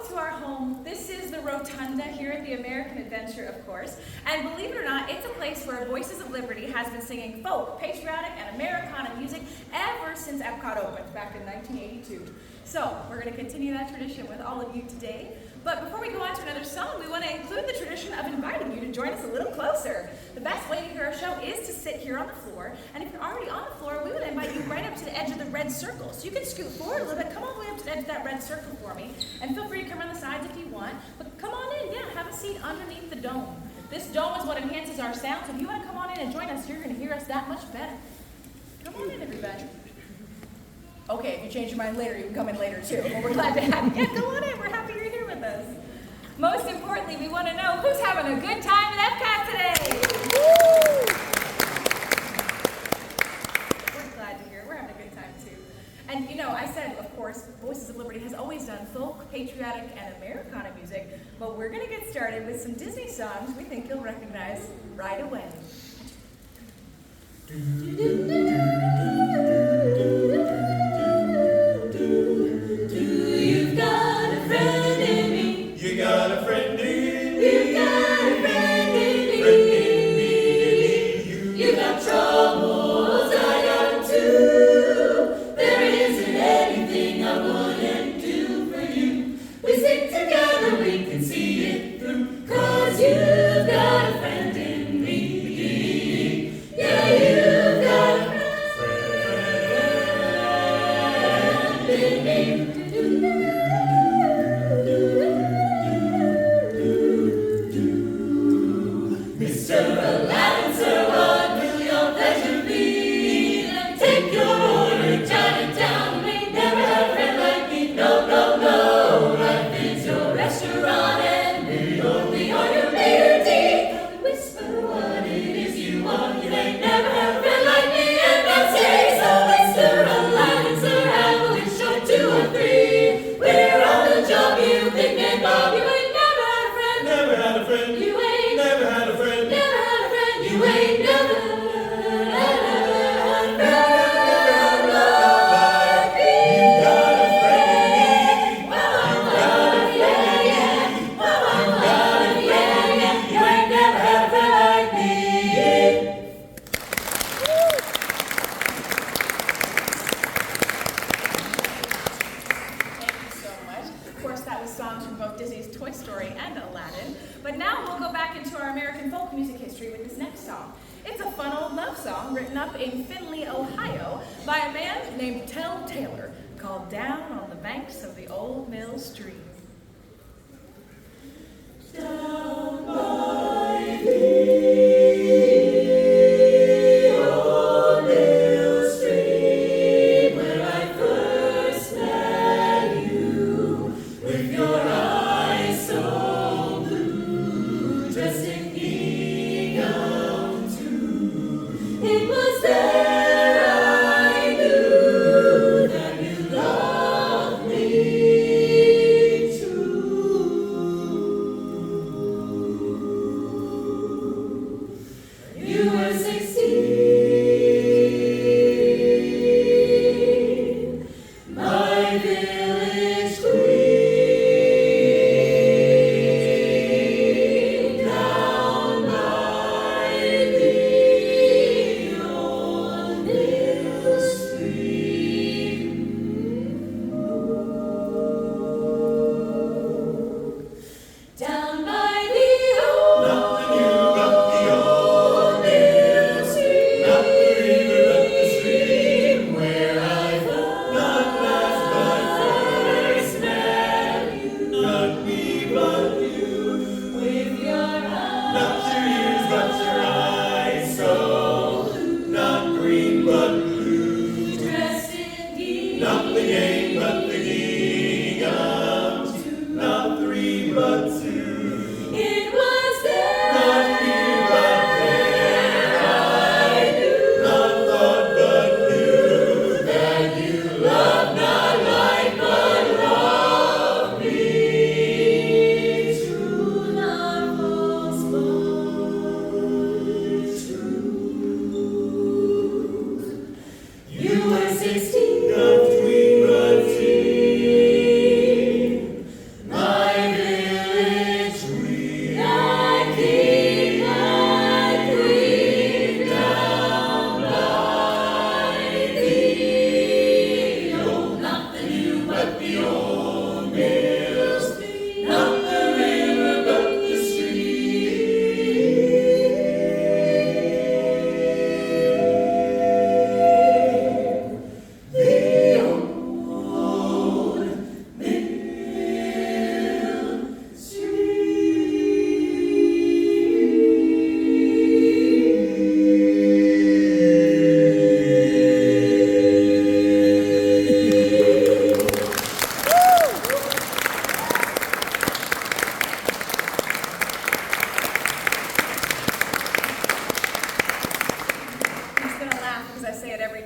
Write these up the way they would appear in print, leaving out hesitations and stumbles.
to our home. This is the Rotunda here at the American Adventure, of course. And believe it or not, it's a place where Voices of Liberty has been singing folk, patriotic, and Americana music ever since Epcot opened back in 1982. So we're going to continue that tradition with all of you today. But before we go on to another song, we want to include the tradition of inviting you to join us a little closer. The best way to hear our show is to sit here on the floor. And if you're already on the floor, we would invite you right up to the edge of the red circle. So you can scoot forward a little bit, come all the way up to the edge of that red circle for me. And feel free to come around the sides if you want. But come on in, yeah, have a seat underneath the dome. This dome is what enhances our sound. So if you want to come on in and join us, you're going to hear us that much better. Come on in, everybody. Okay, if you change your mind later, you can come in later too. Well, we're glad to have you. Yeah, go on in. We're happy you're here with us. Most importantly, we want to know who's having a good time at Epcot today. Woo! We're glad to hear. We're having a good time too. And you know, I said, of course, Voices of Liberty has always done folk, patriotic, and Americana music, but we're going to get started with some Disney songs we think you'll recognize right away.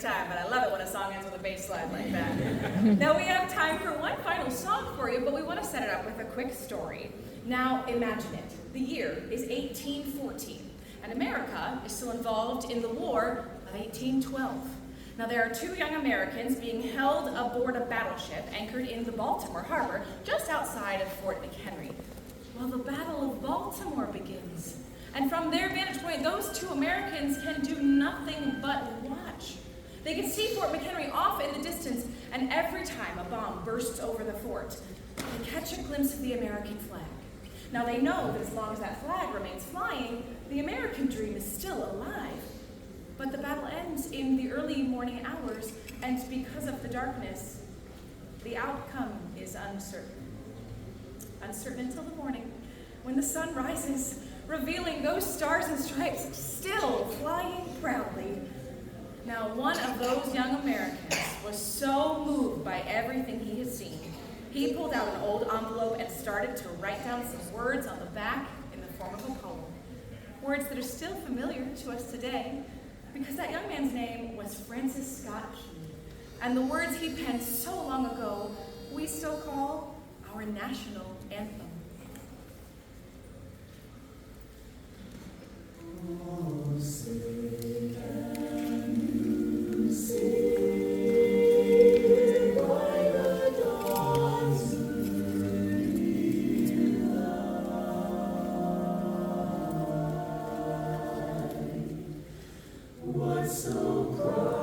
time, but I love it when a song ends with a bass line like that. Now we have time for one final song for you, but we want to set it up with a quick story. Now imagine it. The year is 1814, and America is still involved in the War of 1812. Now there are two young Americans being held aboard a battleship anchored in the Baltimore harbor just outside of Fort McHenry. Well, the Battle of Baltimore begins. And from their vantage point, those two Americans can do nothing but watch. They can see Fort McHenry off in the distance, and every time a bomb bursts over the fort, they catch a glimpse of the American flag. Now they know that as long as that flag remains flying, the American dream is still alive. But the battle ends in the early morning hours, and because of the darkness, the outcome is uncertain. Uncertain until the morning, when the sun rises, revealing those stars and stripes still flying proudly. Now, one of those young Americans was so moved by everything he had seen, he pulled out an old envelope and started to write down some words on the back in the form of a poem. Words that are still familiar to us today, because that young man's name was Francis Scott Key. And the words he penned so long ago, we still call our national anthem. Oh, say, can you see by the dawn's early light what so bright